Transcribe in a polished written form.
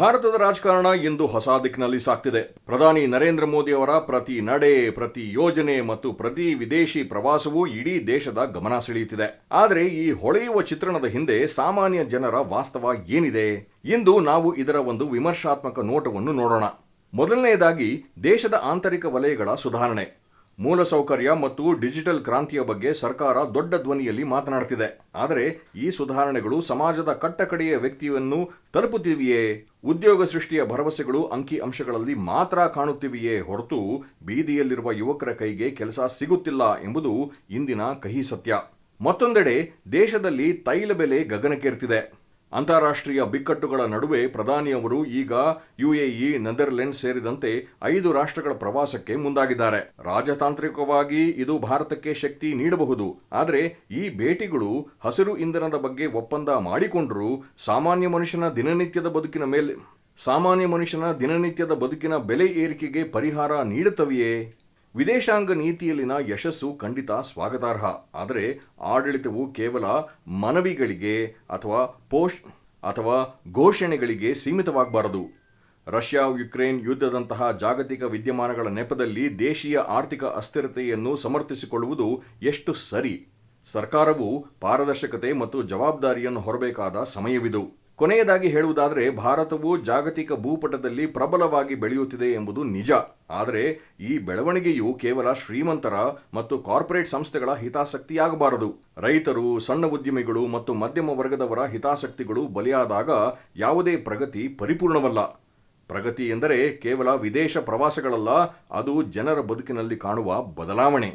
ಭಾರತದ ರಾಜಕಾರಣ ಇಂದು ಹೊಸ ದಿಕ್ಕಿನಲ್ಲಿ ಸಾಗ್ತಿದೆ. ಪ್ರಧಾನಿ ನರೇಂದ್ರ ಮೋದಿ ಅವರ ಪ್ರತಿ ನಡೆ, ಪ್ರತಿ ಯೋಜನೆ ಮತ್ತು ಪ್ರತಿ ವಿದೇಶಿ ಪ್ರವಾಸವೂ ಇಡೀ ದೇಶದ ಗಮನ ಸೆಳೆಯುತ್ತಿದೆ. ಆದರೆ ಈ ಹೊಳೆಯುವ ಚಿತ್ರಣದ ಹಿಂದೆ ಸಾಮಾನ್ಯ ಜನರ ವಾಸ್ತವ ಏನಿದೆ? ಇಂದು ನಾವು ಇದರ ಒಂದು ವಿಮರ್ಶಾತ್ಮಕ ನೋಟವನ್ನು ನೋಡೋಣ. ಮೊದಲನೆಯದಾಗಿ, ದೇಶದ ಆಂತರಿಕ ವಲಯಗಳ ಸುಧಾರಣೆ. ಮೂಲಸೌಕರ್ಯ ಮತ್ತು ಡಿಜಿಟಲ್ ಕ್ರಾಂತಿಯ ಬಗ್ಗೆ ಸರ್ಕಾರ ದೊಡ್ಡ ಧ್ವನಿಯಲ್ಲಿ ಮಾತನಾಡುತ್ತಿದೆ. ಆದರೆ ಈ ಸುಧಾರಣೆಗಳು ಸಮಾಜದ ಕಟ್ಟಕಡೆಯ ವ್ಯಕ್ತಿಯನ್ನು ತಲುಪುತ್ತಿವೆಯೇ? ಉದ್ಯೋಗ ಸೃಷ್ಟಿಯ ಭರವಸೆಗಳು ಅಂಕಿ ಅಂಶಗಳಲ್ಲಿ ಮಾತ್ರ ಕಾಣುತ್ತಿವೆಯೇ ಹೊರತು ಬೀದಿಯಲ್ಲಿರುವ ಯುವಕರ ಕೈಗೆ ಕೆಲಸ ಸಿಗುತ್ತಿಲ್ಲ ಎಂಬುದು ಇಂದಿನ ಕಹಿ ಸತ್ಯ. ಮತ್ತೊಂದೆಡೆ, ದೇಶದಲ್ಲಿ ತೈಲ ಬೆಲೆ ಗಗನಕ್ಕೇರ್ತಿದೆ. ಅಂತಾರಾಷ್ಟ್ರೀಯ ಬಿಕ್ಕಟ್ಟುಗಳ ನಡುವೆ ಪ್ರಧಾನಿಯವರು ಈಗ ಯುಎಇ, ನೆದರ್ಲೆಂಡ್ಸ್ ಸೇರಿದಂತೆ 5 ರಾಷ್ಟ್ರಗಳ ಪ್ರವಾಸಕ್ಕೆ ಮುಂದಾಗಿದ್ದಾರೆ. ರಾಜತಾಂತ್ರಿಕವಾಗಿ ಇದು ಭಾರತಕ್ಕೆ ಶಕ್ತಿ ನೀಡಬಹುದು. ಆದರೆ ಈ ಭೇಟಿಗಳು ಹಸಿರು ಇಂಧನದ ಬಗ್ಗೆ ಒಪ್ಪಂದ ಮಾಡಿಕೊಂಡರೂ ಸಾಮಾನ್ಯ ಮನುಷ್ಯನ ದಿನನಿತ್ಯದ ಬದುಕಿನ ಬೆಲೆ ಏರಿಕೆಗೆ ಪರಿಹಾರ ನೀಡುತ್ತವೆಯೇ? ವಿದೇಶಾಂಗ ನೀತಿಯಲ್ಲಿನ ಯಶಸ್ಸು ಖಂಡಿತ ಸ್ವಾಗತಾರ್ಹ. ಆದರೆ ಆಡಳಿತವು ಕೇವಲ ಮನವಿಗಳಿಗೆ ಅಥವಾ ಘೋಷಣೆಗಳಿಗೆ ಸೀಮಿತವಾಗಬಾರದು. ರಷ್ಯಾ ಯುಕ್ರೇನ್ ಯುದ್ಧದಂತಹ ಜಾಗತಿಕ ವಿದ್ಯಮಾನಗಳ ನೆಪದಲ್ಲಿ ದೇಶೀಯ ಆರ್ಥಿಕ ಅಸ್ಥಿರತೆಯನ್ನು ಸಮರ್ಥಿಸಿಕೊಳ್ಳುವುದು ಎಷ್ಟು ಸರಿ? ಸರ್ಕಾರವು ಪಾರದರ್ಶಕತೆ ಮತ್ತು ಜವಾಬ್ದಾರಿಯನ್ನು ಹೊರಬೇಕಾದ ಸಮಯವಿದು. ಕೊನೆಯದಾಗಿ ಹೇಳುವುದಾದರೆ, ಭಾರತವು ಜಾಗತಿಕ ಭೂಪಟದಲ್ಲಿ ಪ್ರಬಲವಾಗಿ ಬೆಳೆಯುತ್ತಿದೆ ಎಂಬುದು ನಿಜ. ಆದರೆ ಈ ಬೆಳವಣಿಗೆಯು ಕೇವಲ ಶ್ರೀಮಂತರ ಮತ್ತು ಕಾರ್ಪೊರೇಟ್ ಸಂಸ್ಥೆಗಳ ಹಿತಾಸಕ್ತಿಯಾಗಬಾರದು. ರೈತರು, ಸಣ್ಣ ಉದ್ಯಮಿಗಳು ಮತ್ತು ಮಧ್ಯಮ ವರ್ಗದವರ ಹಿತಾಸಕ್ತಿಗಳು ಬಲಿಯಾದಾಗ ಯಾವುದೇ ಪ್ರಗತಿ ಪರಿಪೂರ್ಣವಲ್ಲ. ಪ್ರಗತಿ ಎಂದರೆ ಕೇವಲ ವಿದೇಶ ಪ್ರವಾಸಗಳಲ್ಲ, ಅದು ಜನರ ಬದುಕಿನಲ್ಲಿ ಕಾಣುವ ಬದಲಾವಣೆ.